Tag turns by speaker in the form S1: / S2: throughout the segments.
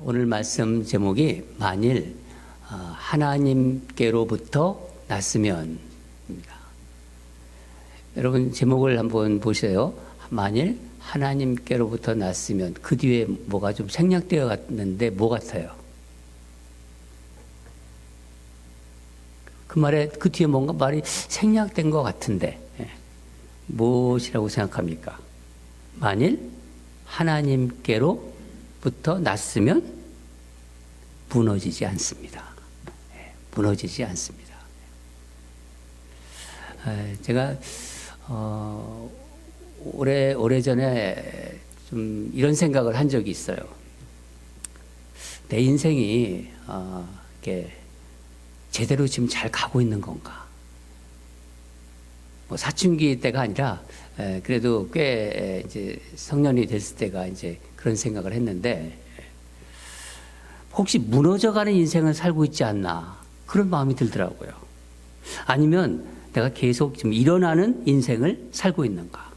S1: 오늘 말씀 제목이 만일 하나님께로부터 났으면입니다. 여러분 제목을 한번 보세요. 만일 하나님께로부터 났으면, 그 뒤에 뭐가 좀 생략되어 갔는데 뭐 같아요? 그 말에 그 뒤에 뭔가 말이 생략된 것 같은데 무엇이라고 생각합니까? 만일 하나님께로부터 났으면 무너지지 않습니다. 무너지지 않습니다. 제가 오래전에 좀 이런 생각을 한 적이 있어요. 내 인생이 이렇게 제대로 지금 잘 가고 있는 건가? 뭐 사춘기 때가 아니라 그래도 꽤 이제 성년이 됐을 때가 이제 그런 생각을 했는데, 혹시 무너져가는 인생을 살고 있지 않나, 그런 마음이 들더라고요. 아니면 내가 계속 지금 일어나는 인생을 살고 있는가?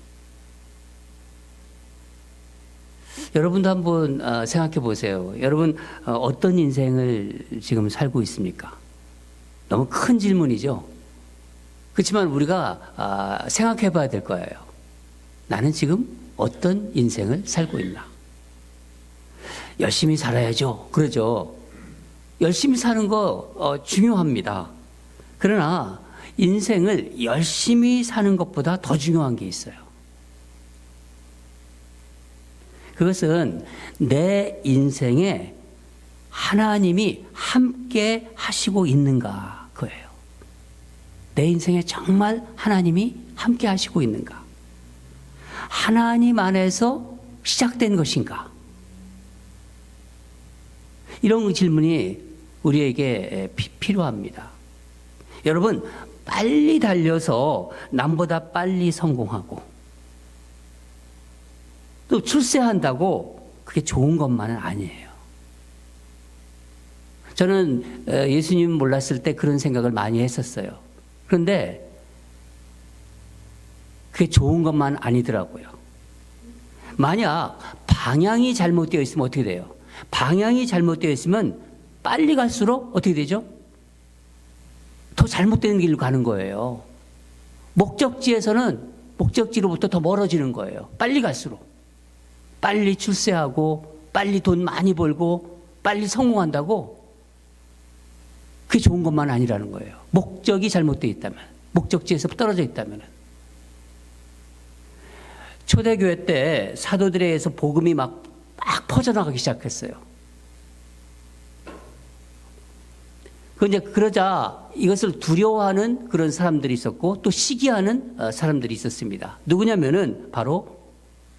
S1: 여러분도 한번 생각해 보세요. 여러분 어떤 인생을 지금 살고 있습니까? 너무 큰 질문이죠. 그렇지만 우리가 생각해 봐야 될 거예요. 나는 지금 어떤 인생을 살고 있나? 열심히 살아야죠. 그러죠. 열심히 사는 거 중요합니다. 그러나 인생을 열심히 사는 것보다 더 중요한 게 있어요. 그것은 내 인생에 하나님이 함께 하시고 있는가, 그거예요. 내 인생에 정말 하나님이 함께 하시고 있는가? 하나님 안에서 시작된 것인가? 이런 질문이 우리에게 필요합니다. 여러분, 빨리 달려서 남보다 빨리 성공하고 또 출세한다고 그게 좋은 것만은 아니에요. 저는 예수님 몰랐을 때 그런 생각을 많이 했었어요. 그런데 그게 좋은 것만 아니더라고요. 만약 방향이 잘못되어 있으면 어떻게 돼요? 방향이 잘못되어 있으면 빨리 갈수록 어떻게 되죠? 더 잘못된 길로 가는 거예요. 목적지에서는 목적지로부터 더 멀어지는 거예요. 빨리 갈수록. 빨리 출세하고 빨리 돈 많이 벌고 빨리 성공한다고 그게 좋은 것만 아니라는 거예요. 목적이 잘못되어 있다면, 목적지에서 떨어져 있다면. 초대교회 때 사도들에 의해서 복음이 막 퍼져나가기 시작했어요. 그러자 이것을 두려워하는 그런 사람들이 있었고 또 시기하는 사람들이 있었습니다. 누구냐면은 바로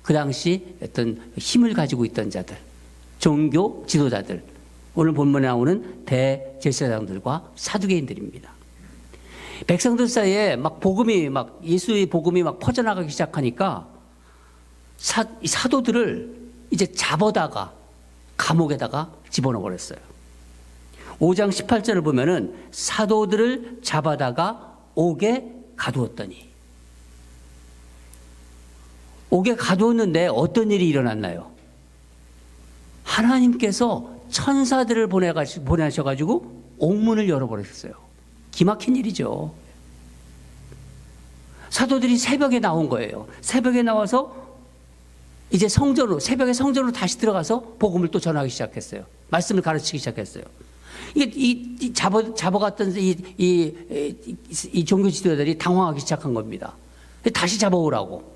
S1: 그 당시 어떤 힘을 가지고 있던 자들, 종교 지도자들, 오늘 본문에 나오는 대제사장들과 사두개인들입니다. 백성들 사이에 예수의 복음이 막 퍼져나가기 시작하니까 사도들을 이제 잡아다가 감옥에다가 집어넣어 버렸어요. 5장 18절을 보면은 사도들을 잡아다가 옥에 가두었더니, 옥에 가두었는데 어떤 일이 일어났나요? 하나님께서 천사들을 보내셔가지고 옥문을 열어버렸어요. 기막힌 일이죠. 사도들이 새벽에 나온 거예요. 새벽에 나와서 이제 새벽에 성전으로 다시 들어가서 복음을 또 전하기 시작했어요. 말씀을 가르치기 시작했어요. 이게 잡아갔던 이 종교 지도자들이 당황하기 시작한 겁니다. 다시 잡아오라고.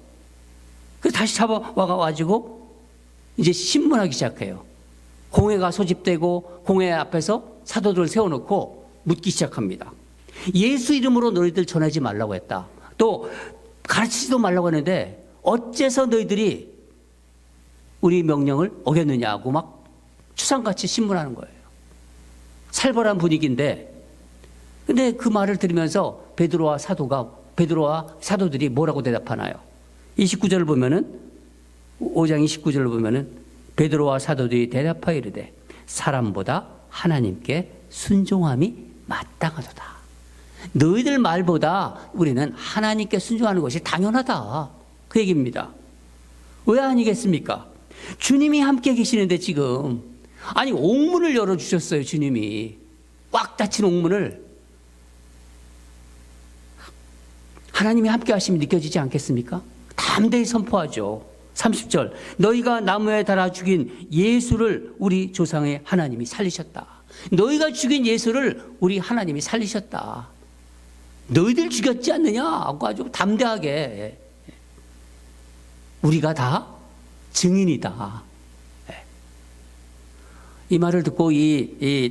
S1: 그래서 다시 잡아와가지고 이제 신문하기 시작해요. 공회가 소집되고 공회 앞에서 사도들을 세워놓고 묻기 시작합니다. 예수 이름으로 너희들 전하지 말라고 했다. 또 가르치지도 말라고 했는데 어째서 너희들이 우리 명령을 어겼느냐고 막 추상같이 신문하는 거예요. 살벌한 분위기인데, 근데 그 말을 들으면서 베드로와 사도들이 뭐라고 대답하나요? 29절을 보면은, 5장 29절을 보면은 베드로와 사도들이 대답하여 이르되 사람보다 하나님께 순종함이 마땅하도다. 너희들 말보다 우리는 하나님께 순종하는 것이 당연하다, 그 얘기입니다. 왜 아니겠습니까? 주님이 함께 계시는데 지금 아니, 옥문을 열어주셨어요, 주님이. 꽉 닫힌 옥문을. 하나님이 함께 하심이 느껴지지 않겠습니까? 담대히 선포하죠. 30절, 너희가 나무에 달아 죽인 예수를 우리 조상의 하나님이 살리셨다. 너희가 죽인 예수를 우리 하나님이 살리셨다. 너희들 죽였지 않느냐 하고 아주 담대하게, 우리가 다 증인이다. 이 말을 듣고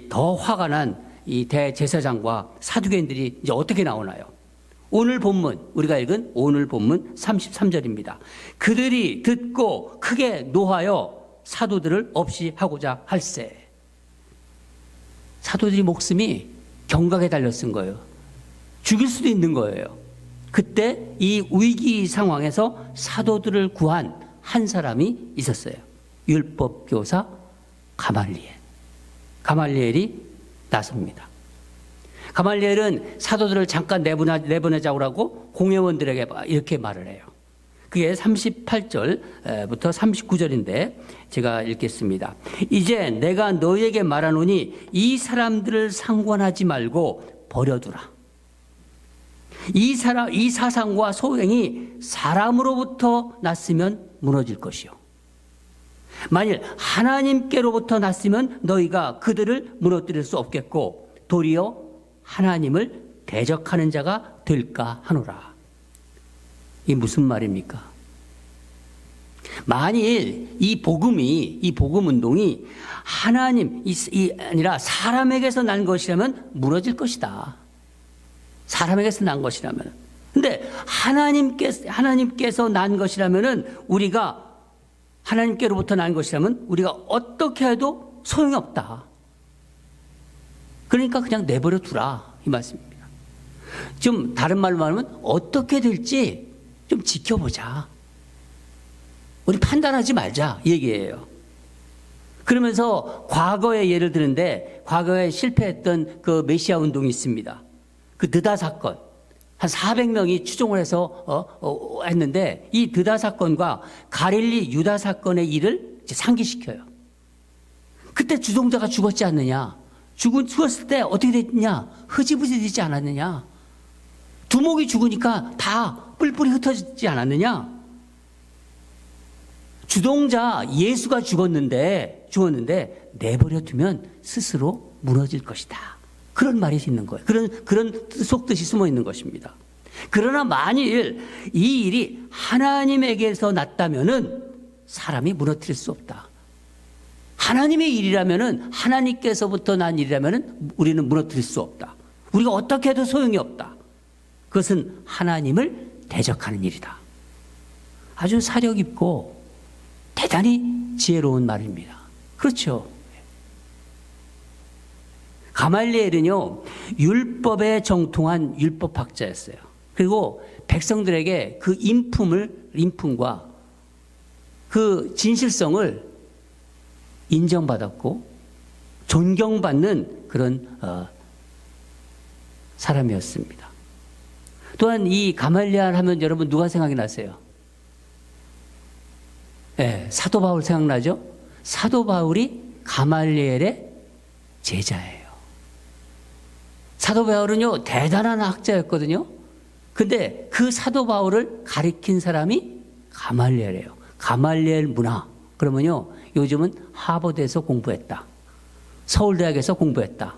S1: 더 화가 난 이 대제사장과 사두개인들이 이제 어떻게 나오나요? 오늘 본문, 우리가 읽은 오늘 본문 33절입니다. 그들이 듣고 크게 노하여 사도들을 없이 하고자 할세. 사도들이 목숨이 경각에 달렸은 거예요. 죽일 수도 있는 거예요. 그때 이 위기 상황에서 사도들을 구한 한 사람이 있었어요. 율법교사 가말리엘. 가말리엘이 나섭니다. 가말리엘은 사도들을 잠깐 내보내자고 공회원들에게 이렇게 말을 해요. 그게 38절부터 39절인데 제가 읽겠습니다. 이제 내가 너희에게 말하노니 이 사람들을 상관하지 말고 버려두라. 이 사상과 소행이 사람으로부터 났으면 무너질 것이요. 만일 하나님께로부터 났으면 너희가 그들을 무너뜨릴 수 없겠고 도리어 하나님을 대적하는 자가 될까 하노라. 이게 무슨 말입니까? 만일 이 복음 운동이 아니라 사람에게서 난 것이라면 무너질 것이다. 사람에게서 난 것이라면. 근데 하나님께서 난 것이라면은 하나님께로부터 난 것이라면 우리가 어떻게 해도 소용이 없다. 그러니까 그냥 내버려 두라. 이 말씀입니다. 좀 다른 말로 말하면 어떻게 될지 좀 지켜보자. 우리 판단하지 말자. 이 얘기예요. 그러면서 과거의 예를 드는데 과거에 실패했던 그 메시아 운동이 있습니다. 그 드다 사건. 한 400명이 추종을 해서 했는데 이 드다 사건과 가릴리 유다 사건의 일을 이제 상기시켜요. 그때 주동자가 죽었지 않느냐? 죽었을 때 어떻게 됐냐? 흐지부지 되지 않았느냐? 두목이 죽으니까 다 뿔뿔이 흩어지지 않았느냐? 주동자 예수가 죽었는데 내버려 두면 스스로 무너질 것이다. 그런 말이 있는 거예요. 그런 속뜻이 숨어 있는 것입니다. 그러나 만일 이 일이 하나님에게서 났다면은 사람이 무너뜨릴 수 없다. 하나님의 일이라면은 하나님께서부터 난 일이라면은 우리는 무너뜨릴 수 없다. 우리가 어떻게 해도 소용이 없다. 그것은 하나님을 대적하는 일이다. 아주 사력 있고 대단히 지혜로운 말입니다. 그렇죠. 가말리엘은요, 율법에 정통한 율법학자였어요. 그리고 백성들에게 그 인품과 그 진실성을 인정받았고 존경받는 그런 사람이었습니다. 또한 이 가말리엘 하면 여러분 누가 생각이 나세요? 네, 사도 바울 생각나죠? 사도 바울이 가말리엘의 제자예요. 사도 바울은요, 대단한 학자였거든요. 근데 그 사도 바울을 가리킨 사람이 가말리엘이에요. 가말리엘 문화. 그러면요, 요즘은 하버드에서 공부했다. 서울대학에서 공부했다.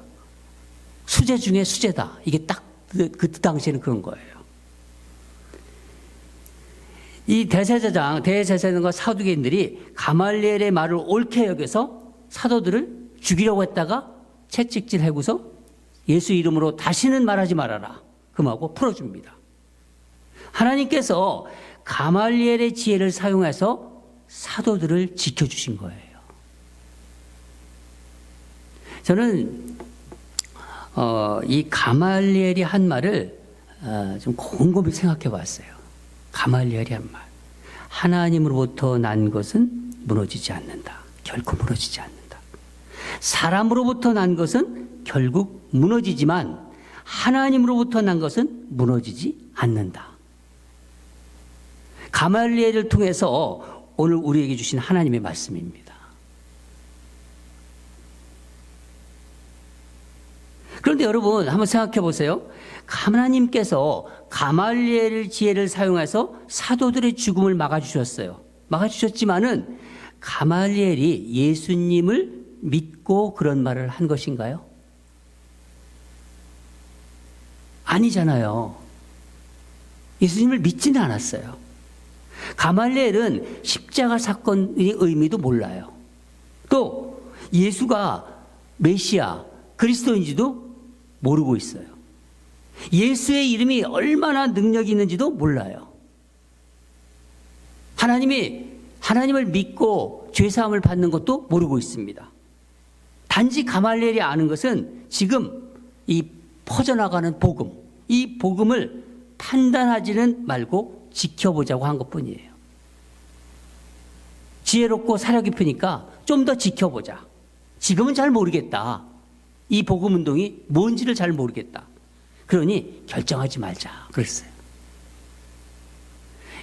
S1: 수재 중에 수재다. 이게 딱 그 당시에는 그런 거예요. 이 대제사장과 사두개인들이 가말리엘의 말을 옳게 여겨서 사도들을 죽이려고 했다가 채찍질 하고서 예수 이름으로 다시는 말하지 말아라. 금하고 풀어줍니다. 하나님께서 가말리엘의 지혜를 사용해서 사도들을 지켜주신 거예요. 저는 이 가말리엘이 한 말을 좀 곰곰이 생각해 봤어요. 가말리엘이 한 말. 하나님으로부터 난 것은 무너지지 않는다. 결코 무너지지 않는다. 사람으로부터 난 것은 결국 무너지지만 하나님으로부터 난 것은 무너지지 않는다. 가말리엘을 통해서 오늘 우리에게 주신 하나님의 말씀입니다. 그런데 여러분 한번 생각해 보세요. 하나님께서 가말리엘의 지혜를 사용해서 사도들의 죽음을 막아주셨어요. 막아주셨지만은 가말리엘이 예수님을 믿고 그런 말을 한 것인가요? 아니잖아요. 예수님을 믿지는 않았어요. 가말리엘은 십자가 사건의 의미도 몰라요. 또 예수가 메시아, 그리스도인지도 모르고 있어요. 예수의 이름이 얼마나 능력이 있는지도 몰라요. 하나님을 믿고 죄사함을 받는 것도 모르고 있습니다. 단지 가말리엘이 아는 것은 지금 이 퍼져나가는 복음, 이 복음을 판단하지는 말고 지켜보자고 한 것뿐이에요. 지혜롭고 사려 깊으니까 좀 더 지켜보자. 지금은 잘 모르겠다. 이 복음 운동이 뭔지를 잘 모르겠다. 그러니 결정하지 말자 그랬어요.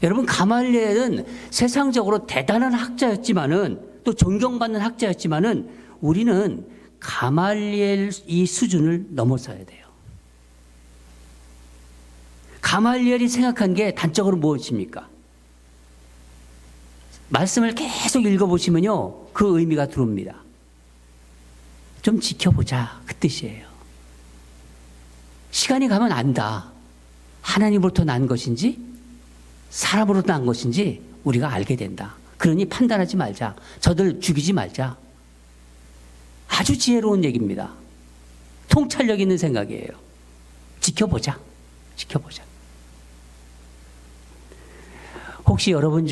S1: 여러분, 가말리엘은 세상적으로 대단한 학자였지만은, 또 존경받는 학자였지만은, 우리는 가말리엘 이 수준을 넘어서야 돼요. 가말리엘이 생각한 게 단적으로 무엇입니까? 말씀을 계속 읽어보시면요, 그 의미가 들어옵니다. 좀 지켜보자, 그 뜻이에요. 시간이 가면 안다. 하나님으로부터 난 것인지 사람으로부터 난 것인지 우리가 알게 된다. 그러니 판단하지 말자. 저들 죽이지 말자. 아주 지혜로운 얘기입니다. 통찰력 있는 생각이에요. 지켜보자. 지켜보자. 혹시 여러분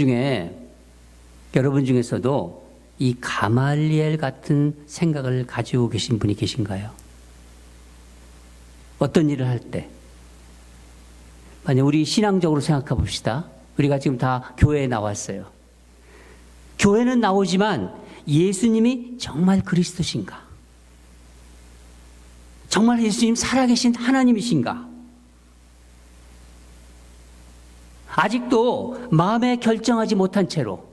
S1: 중에서도 이 가말리엘 같은 생각을 가지고 계신 분이 계신가요? 어떤 일을 할 때, 만약 우리 신앙적으로 생각해 봅시다. 우리가 지금 다 교회에 나왔어요. 교회는 나오지만 예수님이 정말 그리스도신가? 정말 예수님 살아계신 하나님이신가? 아직도 마음에 결정하지 못한 채로,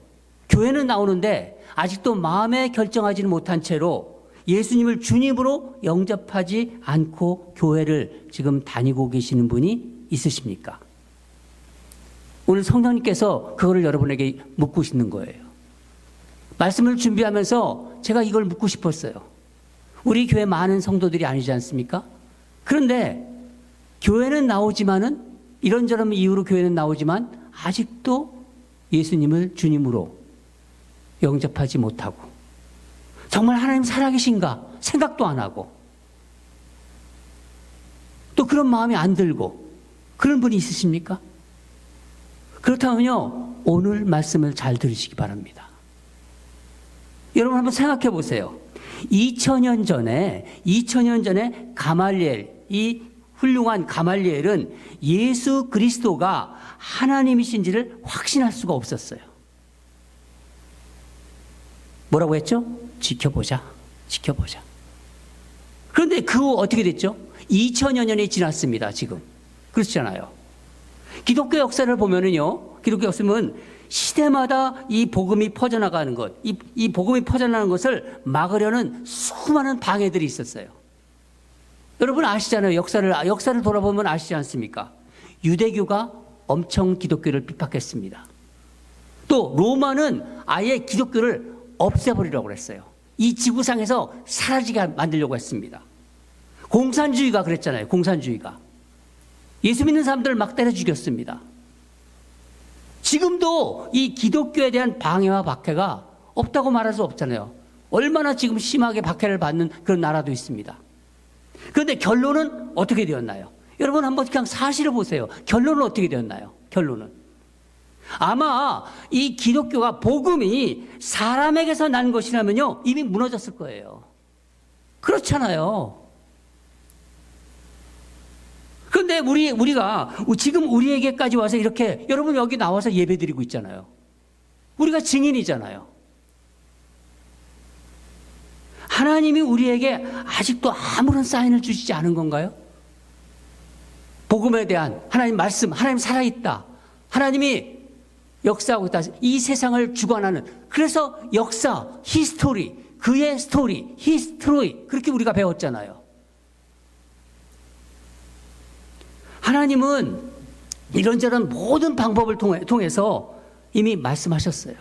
S1: 교회는 나오는데 아직도 마음에 결정하지는 못한 채로 예수님을 주님으로 영접하지 않고 교회를 지금 다니고 계시는 분이 있으십니까? 오늘 성령님께서 그거를 여러분에게 묻고 싶는 거예요. 말씀을 준비하면서 제가 이걸 묻고 싶었어요. 우리 교회 많은 성도들이 아니지 않습니까? 그런데 교회는 나오지만은, 이런저런 이유로 교회는 나오지만 아직도 예수님을 주님으로 영접하지 못하고, 정말 하나님 살아계신가 생각도 안 하고, 또 그런 마음이 안 들고, 그런 분이 있으십니까? 그렇다면요, 오늘 말씀을 잘 들으시기 바랍니다. 여러분 한번 생각해 보세요. 2000년 전에 가말리엘, 이 훌륭한 가말리엘은 예수 그리스도가 하나님이신지를 확신할 수가 없었어요. 뭐라고 했죠? 지켜보자. 지켜보자. 그런데 그 후 어떻게 됐죠? 2000여 년이 지났습니다, 지금. 그렇잖아요. 기독교 역사를 보면은요, 기독교 역사는 시대마다 이 복음이 퍼져나가는 것, 이 복음이 퍼져나가는 것을 막으려는 수많은 방해들이 있었어요. 여러분 아시잖아요. 역사를 돌아보면 아시지 않습니까? 유대교가 엄청 기독교를 핍박했습니다. 또 로마는 아예 기독교를 없애버리려고 했어요. 이 지구상에서 사라지게 만들려고 했습니다. 공산주의가 그랬잖아요. 공산주의가. 예수 믿는 사람들을 막 때려 죽였습니다. 지금도 이 기독교에 대한 방해와 박해가 없다고 말할 수 없잖아요. 얼마나 지금 심하게 박해를 받는 그런 나라도 있습니다. 그런데 결론은 어떻게 되었나요? 여러분 한번 그냥 사실을 보세요. 결론은 어떻게 되었나요? 결론은 아마 이 기독교가, 복음이 사람에게서 난 것이라면요, 이미 무너졌을 거예요. 그렇잖아요. 그런데 우리가 지금 우리에게까지 와서 이렇게, 여러분 여기 나와서 예배드리고 있잖아요. 우리가 증인이잖아요. 하나님이 우리에게 아직도 아무런 사인을 주시지 않은 건가요? 복음에 대한 하나님 말씀, 하나님 살아있다, 하나님이 역사하고 있다, 이 세상을 주관하는, 그래서 역사, 히스토리, 그의 스토리, 히스토리, 그렇게 우리가 배웠잖아요. 하나님은 이런저런 모든 방법을 통해서 이미 말씀하셨어요.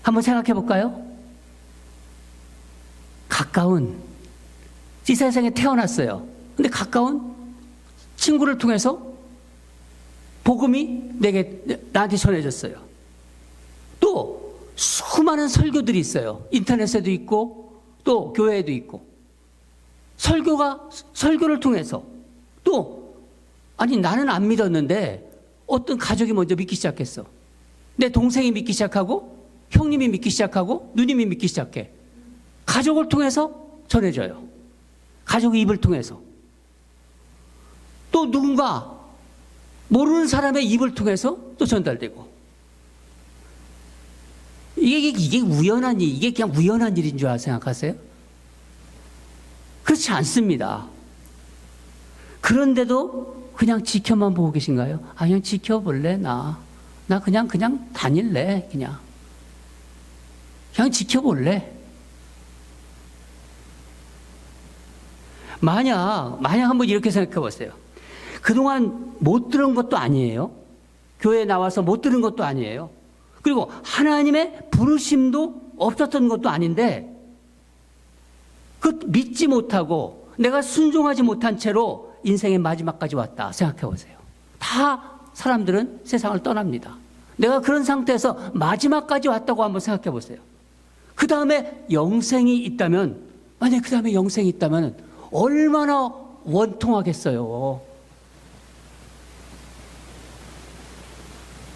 S1: 한번 생각해 볼까요? 가까운, 이 세상에 태어났어요. 근데 가까운 친구를 통해서 복음이 나한테 전해졌어요. 또 수많은 설교들이 있어요. 인터넷에도 있고 또 교회에도 있고. 설교를 통해서 또 아니 나는 안 믿었는데 어떤 가족이 먼저 믿기 시작했어. 내 동생이 믿기 시작하고 형님이 믿기 시작하고 누님이 믿기 시작해. 가족을 통해서 전해져요. 가족의 입을 통해서. 또 누군가 모르는 사람의 입을 통해서 또 전달되고. 이게 우연한 일, 이게 그냥 우연한 일인 줄 생각하세요? 그렇지 않습니다. 그런데도 그냥 지켜만 보고 계신가요? 아, 그냥 지켜볼래, 나 그냥 다닐래, 그냥 지켜볼래. 만약 한번 이렇게 생각해 보세요. 그동안 못 들은 것도 아니에요. 교회에 나와서 못 들은 것도 아니에요. 그리고 하나님의 부르심도 없었던 것도 아닌데 그 믿지 못하고 내가 순종하지 못한 채로 인생의 마지막까지 왔다 생각해 보세요. 다 사람들은 세상을 떠납니다. 내가 그런 상태에서 마지막까지 왔다고 한번 생각해 보세요. 그 다음에 영생이 있다면, 만약에 그 다음에 영생이 있다면 얼마나 원통하겠어요.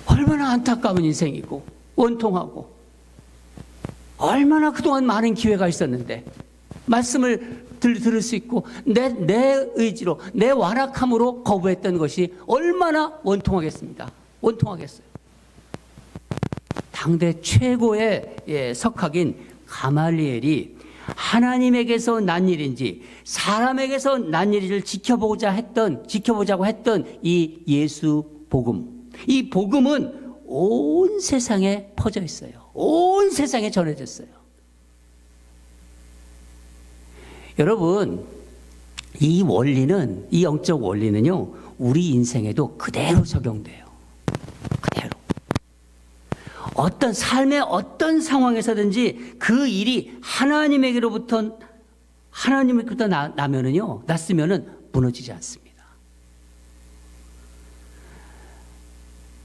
S1: 얼마나 안타까운 인생이고 원통하고, 얼마나 그동안 많은 기회가 있었는데 말씀을 들을 수 있고 내 의지로 내 완악함으로 거부했던 것이 얼마나 원통하겠습니다. 원통하겠어요. 당대 최고의 석학인 가말리엘이 하나님에게서 난 일인지 사람에게서 난 일을 지켜보자고 했던 이 예수 복음, 이 복음은 온 세상에 퍼져 있어요. 온 세상에 전해졌어요. 여러분, 이 원리는, 이 영적 원리는요, 우리 인생에도 그대로 적용돼요. 그대로. 어떤 삶의 어떤 상황에서든지 그 일이 하나님에게로부터 났으면은 무너지지 않습니다.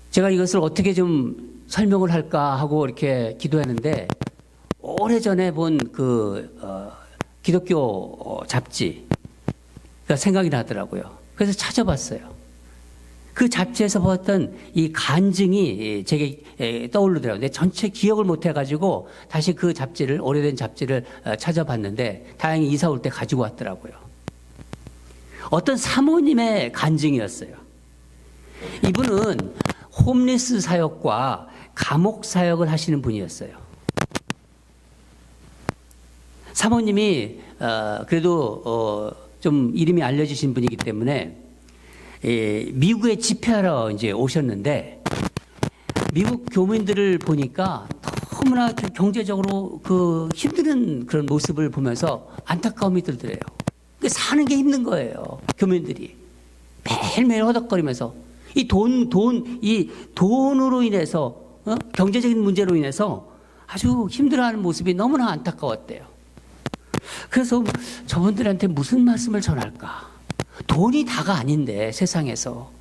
S1: 제가 이것을 어떻게 좀 설명을 할까 하고 이렇게 기도했는데, 오래전에 본 기독교 잡지가 생각이 나더라고요. 그래서 찾아봤어요. 그 잡지에서 보았던 이 간증이 제게 떠오르더라고요. 근데 전체 기억을 못 해가지고 다시 그 잡지를, 오래된 잡지를 찾아봤는데 다행히 이사 올 때 가지고 왔더라고요. 어떤 사모님의 간증이었어요. 이분은 홈리스 사역과 감옥 사역을 하시는 분이었어요. 사모님이 그래도 좀 이름이 알려지신 분이기 때문에 미국에 집회하러 이제 오셨는데, 미국 교민들을 보니까 너무나 경제적으로 힘든 그런 모습을 보면서 안타까움이 들더래요. 사는 게 힘든 거예요. 교민들이 매일매일 허덕거리면서 이 돈으로 인해서, 경제적인 문제로 인해서 아주 힘들어하는 모습이 너무나 안타까웠대요. 그래서 저분들한테 무슨 말씀을 전할까? 돈이 다가 아닌데 세상에서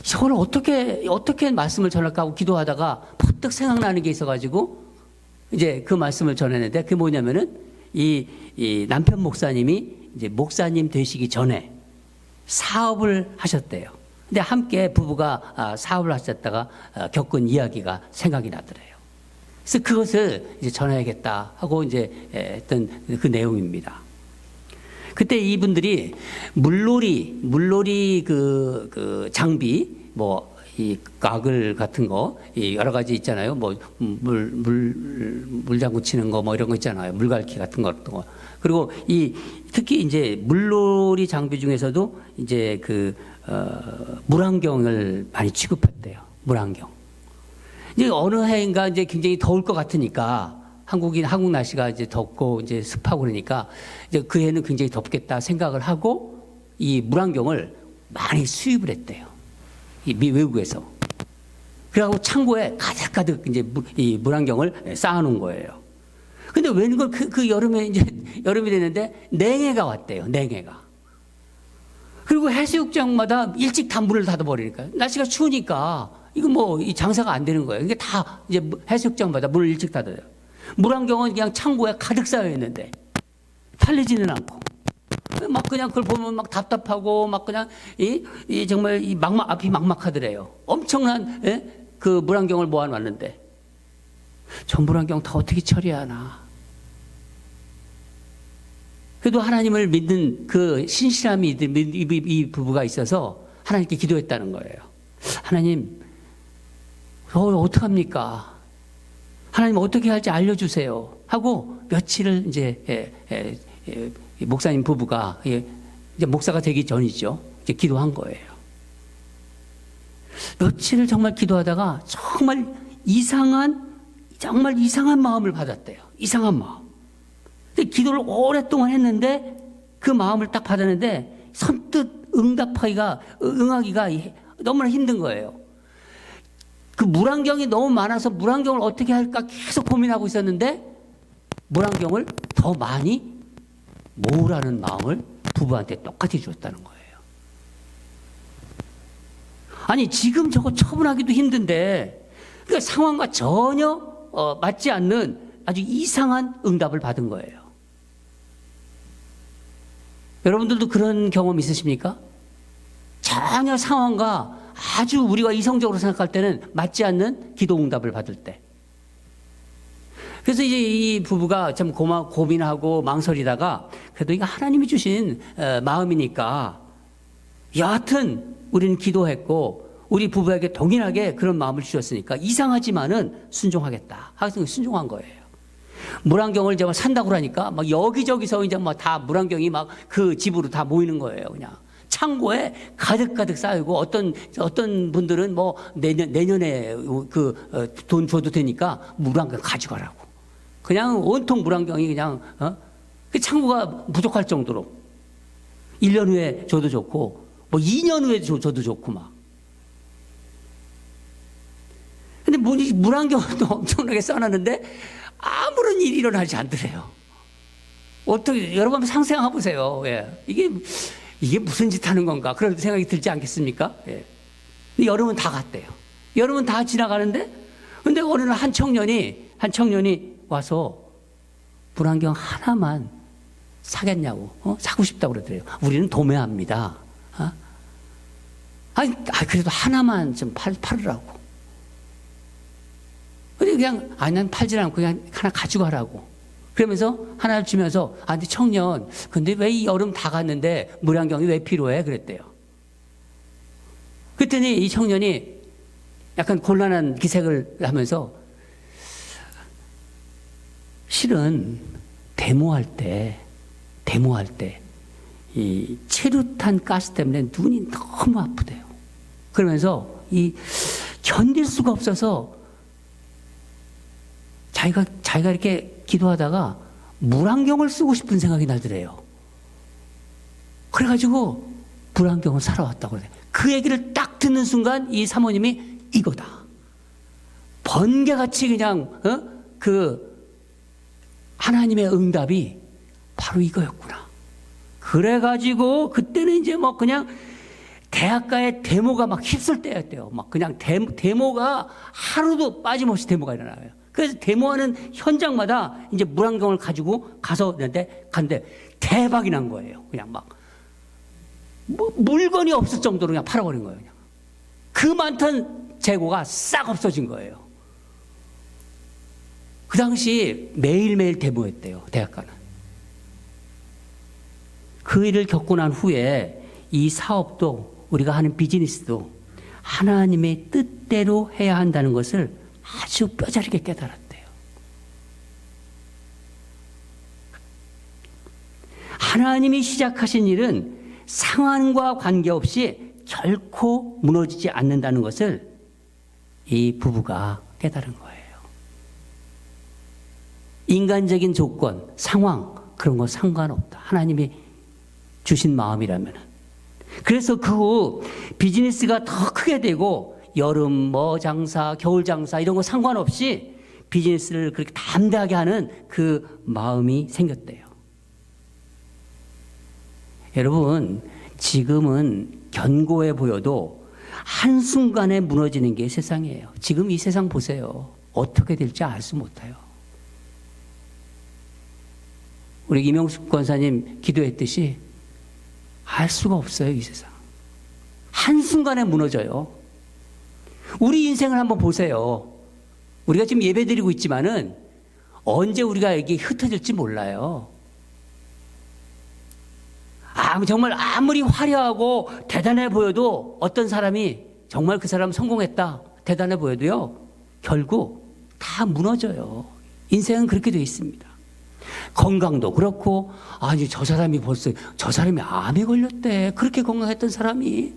S1: 이걸 어떻게 말씀을 전할까 하고 기도하다가 퍼뜩 생각나는 게 있어가지고 이제 그 말씀을 전했는데, 그게 뭐냐면은 이 남편 목사님이 이제 목사님 되시기 전에 사업을 하셨대요. 근데 함께 부부가 사업을 하셨다가 겪은 이야기가 생각이 나더래요. 그래서 그것을 이제 전해야겠다 하고 이제 했던 그 내용입니다. 그때 이분들이 물놀이 그 장비, 뭐 이 가글 같은 거, 이 여러 가지 있잖아요. 뭐 물장구 치는 거 뭐 이런 거 있잖아요. 물갈퀴 같은 거. 그리고 특히 이제 물놀이 장비 중에서도 이제 물안경을 많이 취급했대요. 물안경. 이제 어느 해인가 이제 굉장히 더울 것 같으니까, 한국 날씨가 이제 덥고 이제 습하고 그러니까 이제 그 해는 굉장히 덥겠다 생각을 하고 이 물안경을 많이 수입을 했대요. 이 외국에서. 그래갖고 창고에 가득가득 이제 이 물안경을 쌓아놓은 거예요. 근데 웬걸 그 여름에 이제 여름이 됐는데 냉해가 왔대요. 냉해가. 그리고 해수욕장마다 일찍 다 문을 닫아버리니까 날씨가 추우니까 이거 뭐 이 장사가 안 되는 거예요. 이게 다 이제 해수욕장마다 문을 일찍 닫아요. 물안경은 그냥 창고에 가득 쌓여 있는데 팔리지는 않고 막 그냥 그걸 보면 막 답답하고 막 그냥 이 정말 이 앞이 막막하더래요. 엄청난 그 물안경을 모아놨는데 전 물안경 다 어떻게 처리하나. 그래도 하나님을 믿는 그 신실함이 이 부부가 있어서 하나님께 기도했다는 거예요. 하나님, 어떡합니까? 하나님 어떻게 할지 알려주세요. 하고 며칠을 이제 목사님 부부가 이제 목사가 되기 전이죠. 이제 기도한 거예요. 며칠을 정말 기도하다가 정말 이상한 마음을 받았대요. 이상한 마음. 근데 기도를 오랫동안 했는데 그 마음을 딱 받았는데 선뜻 응하기가 너무나 힘든 거예요. 그 물안경이 너무 많아서 물안경을 어떻게 할까 계속 고민하고 있었는데 물안경을 더 많이 모으라는 마음을 부부한테 똑같이 주었다는 거예요. 아니 지금 저거 처분하기도 힘든데 그러니까 상황과 전혀 맞지 않는 아주 이상한 응답을 받은 거예요. 여러분들도 그런 경험 있으십니까? 전혀 상황과 아주 우리가 이성적으로 생각할 때는 맞지 않는 기도 응답을 받을 때. 그래서 이제 이 부부가 참 고민하고 망설이다가 그래도 이거 하나님이 주신 마음이니까 여하튼 우리는 기도했고 우리 부부에게 동일하게 그런 마음을 주셨으니까 이상하지만은 순종하겠다. 하여튼 순종한 거예요. 물안경을 이제 산다고 그러니까 막 여기저기서 이제 막 다 물안경이 막 그 집으로 다 모이는 거예요. 그냥 창고에 가득가득 쌓이고 어떤 분들은 뭐 내년에 그 돈 줘도 되니까 물안경 가져가라고. 그냥 온통 물안경이 그냥 그 창고가 부족할 정도로 1년 후에 줘도 좋고 뭐 2년 후에 줘도 좋고 막. 근데 물안경도 엄청나게 써놨는데 아무런 일이 일어나지 않더래요. 어떻게 여러분 한번 상상해 보세요. 예. 이게 무슨 짓 하는 건가 그런 생각이 들지 않겠습니까? 예. 근데 여름은 다 갔대요. 여름은 다 지나가는데 근데 어느 날 한 청년이 와서 물안경 하나만 사겠냐고 사고 싶다고 그러더래요. 우리는 도매합니다. 그래도 하나만 좀 팔으라고. 근데 그냥 난 팔질 않고 그냥 하나 가지고 가라고. 그러면서 하나를 주면서 근데 청년 근데 왜 이 여름 다 갔는데 물안경이 왜 필요해? 그랬대요. 그랬더니 이 청년이 약간 곤란한 기색을 하면서 실은 데모할 때 이 체류탄 가스 때문에 눈이 너무 아프대요. 그러면서 이 견딜 수가 없어서 자기가 이렇게 기도하다가 물안경을 쓰고 싶은 생각이 나더래요. 그래가지고 물안경을 사러 왔다고 그래요. 그 얘기를 딱 듣는 순간 이 사모님이 이거다. 번개같이 그냥 그 하나님의 응답이 바로 이거였구나. 그래가지고 그때는 이제 뭐 그냥 대학가의 데모가 막 휩쓸 때였대요. 막 그냥 데모가 하루도 빠짐없이 데모가 일어나요. 그래서 데모하는 현장마다 이제 물안경을 가지고 갔는데 대박이 난 거예요. 그냥 막 물건이 없을 정도로 그냥 팔아버린 거예요. 그냥. 그 많던 재고가 싹 없어진 거예요. 그 당시 매일매일 데모했대요. 대학가는. 그 일을 겪고 난 후에 이 사업도 우리가 하는 비즈니스도 하나님의 뜻대로 해야 한다는 것을 아주 뼈저리게 깨달았대요. 하나님이 시작하신 일은 상황과 관계없이 결코 무너지지 않는다는 것을 이 부부가 깨달은 거예요. 인간적인 조건, 상황 그런 거 상관없다. 하나님이 주신 마음이라면 그래서 그 후 비즈니스가 더 크게 되고 여름 뭐 장사, 겨울 장사 이런 거 상관없이 비즈니스를 그렇게 담대하게 하는 그 마음이 생겼대요. 여러분, 지금은 견고해 보여도 한순간에 무너지는 게 세상이에요. 지금 이 세상 보세요. 어떻게 될지 알 수 못해요. 우리 임용숙 권사님 기도했듯이 알 수가 없어요, 이 세상. 한순간에 무너져요. 우리 인생을 한번 보세요. 우리가 지금 예배드리고 있지만은 언제 우리가 이게 흩어질지 몰라요. 정말 아무리 화려하고 대단해 보여도 어떤 사람이 정말 그 사람 성공했다, 대단해 보여도요, 결국 다 무너져요. 인생은 그렇게 되어 있습니다. 건강도 그렇고, 아니, 저 사람이 벌써, 저 사람이 암에 걸렸대. 그렇게 건강했던 사람이.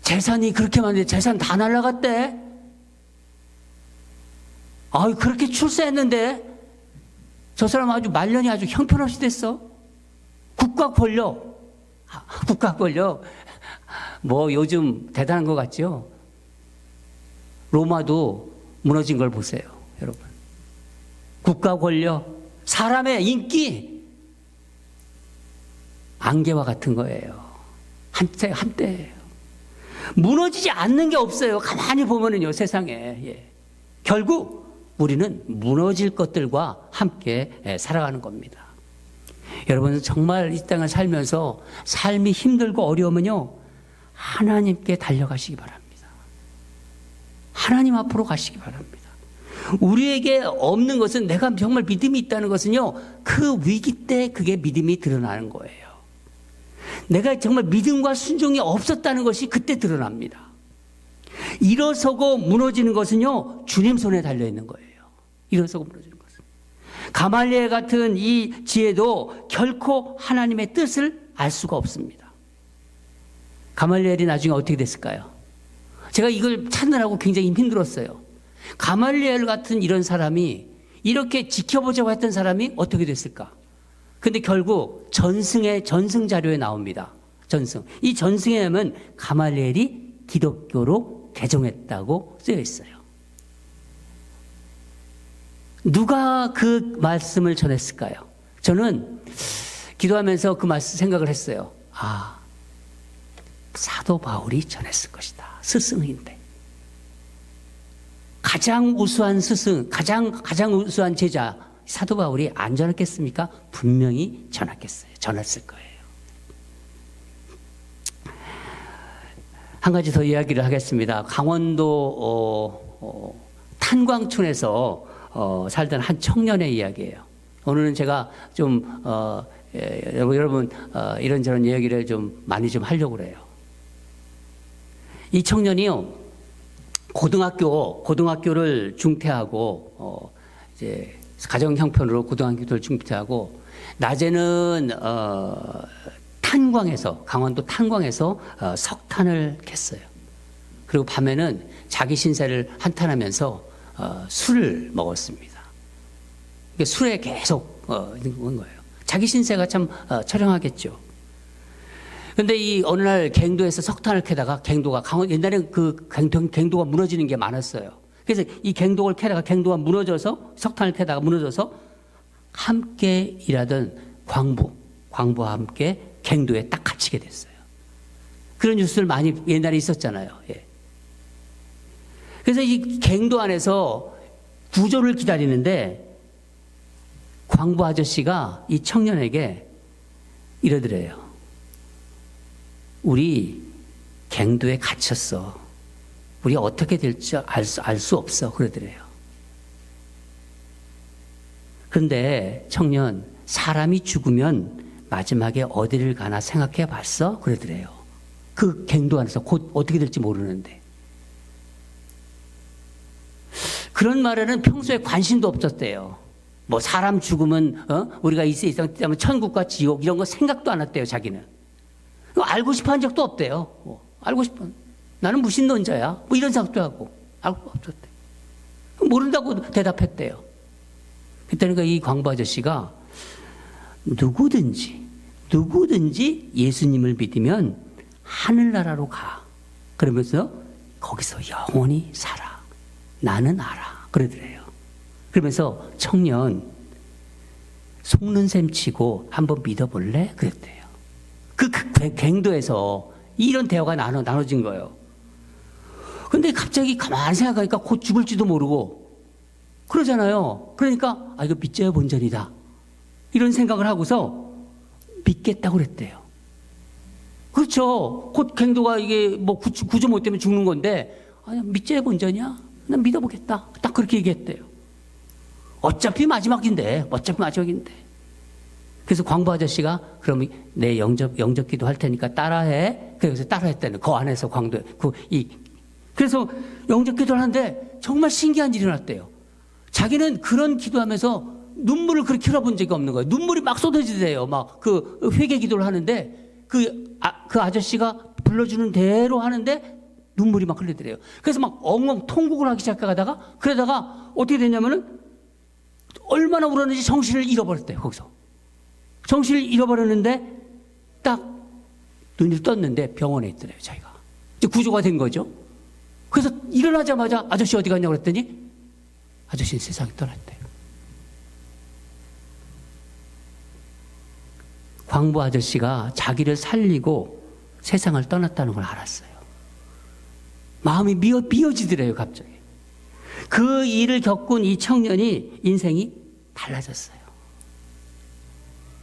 S1: 재산이 그렇게 많은데 재산 다 날라갔대. 그렇게 출세했는데 저 사람 아주 말년이 아주 형편없이 됐어. 국가 권력. 국가 권력. 뭐 요즘 대단한 것 같죠? 로마도 무너진 걸 보세요, 여러분. 국가 권력, 사람의 인기, 안개와 같은 거예요. 한때예요. 무너지지 않는 게 없어요. 가만히 보면은요, 세상에. 예. 결국 우리는 무너질 것들과 함께 살아가는 겁니다. 여러분, 정말 이 땅을 살면서 삶이 힘들고 어려우면요, 하나님께 달려가시기 바랍니다. 하나님 앞으로 가시기 바랍니다. 우리에게 없는 것은, 내가 정말 믿음이 있다는 것은요, 그 위기 때 그게 믿음이 드러나는 거예요. 내가 정말 믿음과 순종이 없었다는 것이 그때 드러납니다. 일어서고 무너지는 것은요, 주님 손에 달려있는 거예요. 일어서고 무너지는 것은. 가말리엘 같은 이 지혜도 결코 하나님의 뜻을 알 수가 없습니다. 가말리엘이 나중에 어떻게 됐을까요? 제가 이걸 찾느라고 굉장히 힘들었어요. 가말리엘 같은 이런 사람이, 이렇게 지켜보자고 했던 사람이 어떻게 됐을까? 근데 결국 전승 자료에 나옵니다. 전승. 이 전승에 하면 가말리엘이 기독교로 개종했다고 쓰여 있어요. 누가 그 말씀을 전했을까요? 저는 기도하면서 그 말씀 생각을 했어요. 사도 바울이 전했을 것이다. 스승인데. 가장 우수한 스승, 가장 우수한 제자, 사도 바울이 안 전했겠습니까? 분명히 전했을 거예요. 한 가지 더 이야기를 하겠습니다. 강원도 탄광촌에서 살던 한 청년의 이야기예요. 오늘은 제가 좀 여러분 이런저런 이야기를 좀 많이 좀 하려고 그래요. 이 청년이요, 고등학교를 중퇴하고 이제 가정 형편으로 고등학교를 중퇴하고, 낮에는 강원도 탄광에서 석탄을 캤어요. 그리고 밤에는 자기 신세를 한탄하면서 술을 먹었습니다. 술에 계속 있는 거예요. 자기 신세가 참 처량하겠죠. 근데 이 어느 날 갱도에서 석탄을 캐다가 옛날엔 그 갱도가 무너지는 게 많았어요. 그래서 이 갱도를 캐다가 갱도가 무너져서, 석탄을 캐다가 무너져서 함께 일하던 광부와 함께 갱도에 딱 갇히게 됐어요. 그런 뉴스들 많이 옛날에 있었잖아요. 예. 그래서 이 갱도 안에서 구조를 기다리는데, 광부 아저씨가 이 청년에게 이러더래요. 우리 갱도에 갇혔어. 우리 어떻게 될지 알 수 없어. 그러더래요. 그런데 청년, 사람이 죽으면 마지막에 어디를 가나 생각해 봤어? 그러더래요. 그 갱도 안에서 곧 어떻게 될지 모르는데. 그런 말에는 평소에 관심도 없었대요. 뭐 사람 죽으면 우리가 있으면 천국과 지옥 이런 거 생각도 안 했대요. 자기는. 알고 싶어 한 적도 없대요. 알고 싶어. 나는 무신론자야. 뭐 이런 생각도 하고. 알고 없었대. 모른다고 대답했대요. 그때니까 이 광부 아저씨가 누구든지 누구든지 예수님을 믿으면 하늘나라로 가. 그러면서 거기서 영원히 살아. 나는 알아. 그러더래요. 그러면서 청년 속는 셈 치고 한번 믿어볼래? 그랬대요. 그 갱도에서 이런 대화가 나눠진 거예요. 근데 갑자기 가만히 생각하니까 곧 죽을지도 모르고 그러잖아요. 그러니까 이거 믿져야 본전이다. 이런 생각을 하고서 믿겠다고 그랬대요. 그렇죠. 곧 갱도가 이게 뭐 구조 못 되면 죽는 건데 믿져야 본전이야. 난 믿어보겠다. 딱 그렇게 얘기했대요. 어차피 마지막인데. 그래서 광부 아저씨가 그럼 내 영접 기도 할 테니까 따라해. 그래서 따라했다는 그 안에서 그래서 영접 기도를 하는데 정말 신기한 일이 일어났대요. 자기는 그런 기도하면서 눈물을 그렇게 흘려본 적이 없는 거예요. 눈물이 막 쏟아지대요. 막 그 회개 기도를 하는데 그 아저씨가 불러주는 대로 하는데 눈물이 막 흘리더래요. 그래서 막 엉엉 통곡을 하기 시작하다가 그러다가 어떻게 됐냐면은 얼마나 울었는지 정신을 잃어버렸대요. 거기서. 정신을 잃어버렸는데 딱 눈을 떴는데 병원에 있더래요. 자기가. 이제 구조가 된 거죠. 그래서 일어나자마자 아저씨 어디 갔냐고 그랬더니 아저씨는 세상에 떠났대요. 광부 아저씨가 자기를 살리고 세상을 떠났다는 걸 알았어요. 마음이 미어지더래요, 갑자기. 그 일을 겪은 이 청년이 인생이 달라졌어요.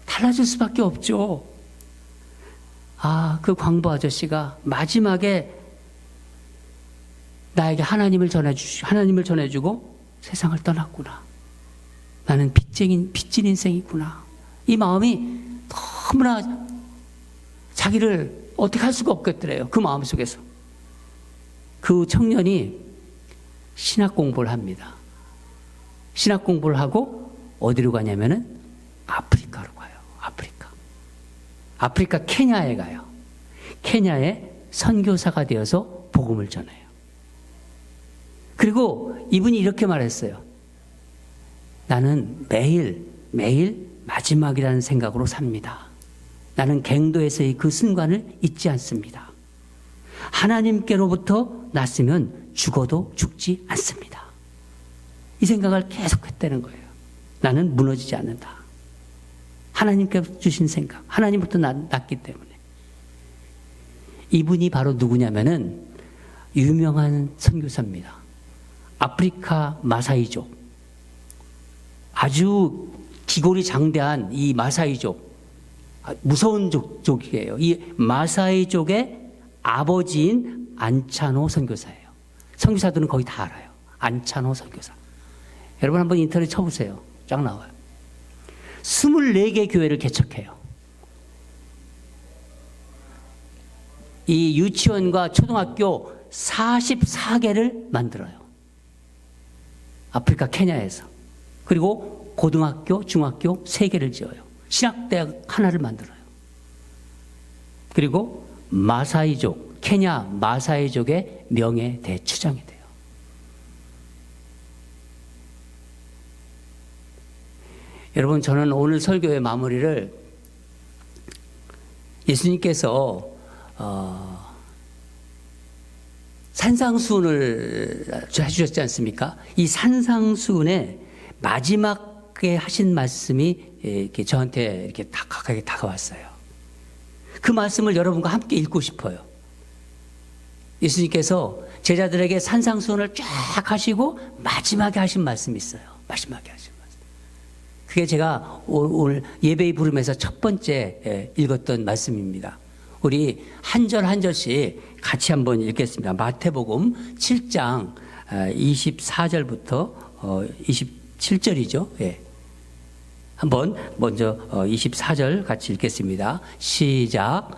S1: 달라질 수밖에 없죠. 그 광부 아저씨가 마지막에 나에게 하나님을 전해주고 세상을 떠났구나. 나는 빚진 인생이구나. 이 마음이 너무나 자기를 어떻게 할 수가 없겠더래요. 그 마음 속에서. 그 청년이 신학 공부를 합니다. 신학 공부를 하고 어디로 가냐면은 아프리카로 가요. 아프리카 케냐에 가요. 케냐에 선교사가 되어서 복음을 전해요. 그리고 이분이 이렇게 말했어요. 나는 매일 마지막이라는 생각으로 삽니다. 나는 갱도에서의 그 순간을 잊지 않습니다. 하나님께로부터 났으면 죽어도 죽지 않습니다. 이 생각을 계속했다는 거예요. 나는 무너지지 않는다. 하나님께서 주신 생각, 하나님부터 났기 때문에. 이분이 바로 누구냐면은 유명한 선교사입니다. 아프리카 마사이족. 아주 기골이 장대한 이 마사이족. 무서운 족이에요. 이 마사이족의 아버지인 안차노 선교사예요. 선교사들은 거의 다 알아요. 안차노 선교사. 여러분 한번 인터넷 쳐보세요. 쫙 나와요. 24개 교회를 개척해요. 이 유치원과 초등학교 44개를 만들어요. 아프리카 케냐에서. 그리고 고등학교, 중학교 3개를 지어요. 신학대학 하나를 만들어요. 그리고 마사이족, 케냐 마사이족의 명예 대추장이 돼요. 여러분, 저는 오늘 설교의 마무리를 예수님께서 산상수훈을 해주셨지 않습니까? 이 산상수훈의 마지막에 하신 말씀이 이렇게 저한테 이렇게 가까이 다가왔어요. 그 말씀을 여러분과 함께 읽고 싶어요. 예수님께서 제자들에게 산상수훈을 쫙 하시고 마지막에 하신 말씀이 있어요. 마지막에 하신 말씀. 그게 제가 오늘 예배의 부름에서 첫 번째 읽었던 말씀입니다. 우리 한 절 한 절씩 같이 한번 읽겠습니다. 마태복음 7장 24절부터 27절이죠. 예. 한번 먼저 24절 같이 읽겠습니다. 시작.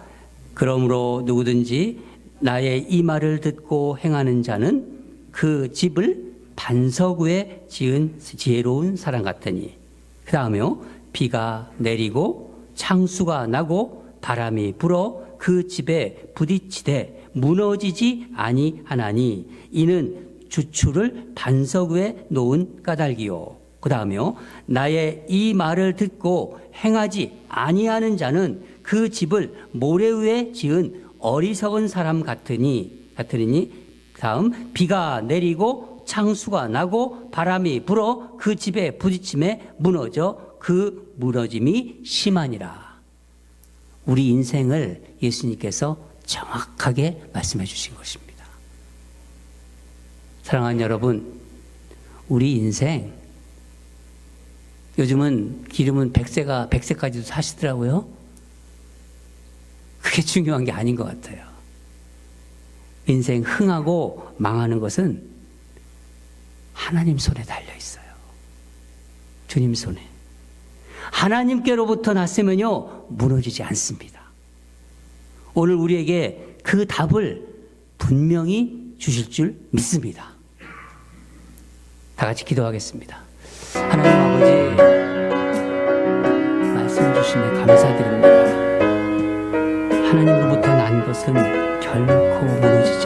S1: 그러므로 누구든지 나의 이 말을 듣고 행하는 자는 그 집을 반석 위에 지은 지혜로운 사람 같으니. 그 다음에요. 비가 내리고 창수가 나고 바람이 불어 그 집에 부딪히되 무너지지 아니하나니 이는 주추를 반석 위에 놓은 까닭이요. 그 다음에요. 나의 이 말을 듣고 행하지 아니하는 자는 그 집을 모래 위에 지은 어리석은 사람 같으니 다음 비가 내리고 창수가 나고 바람이 불어 그 집에 부딪힘에 무너져 그 무너짐이 심하니라. 우리 인생을 예수님께서 정확하게 말씀해 주신 것입니다. 사랑하는 여러분, 우리 인생 요즘은 기름은 100세까지도 사시더라고요. 그게 중요한 게 아닌 것 같아요. 인생 흥하고 망하는 것은 하나님 손에 달려 있어요. 주님 손에. 하나님께로부터 났으면요, 무너지지 않습니다. 오늘 우리에게 그 답을 분명히 주실 줄 믿습니다. 다 같이 기도하겠습니다. 하나님 아버지, 말씀 주심에 감사드립니다. 하나님으로부터 난 것은 결코 무너지지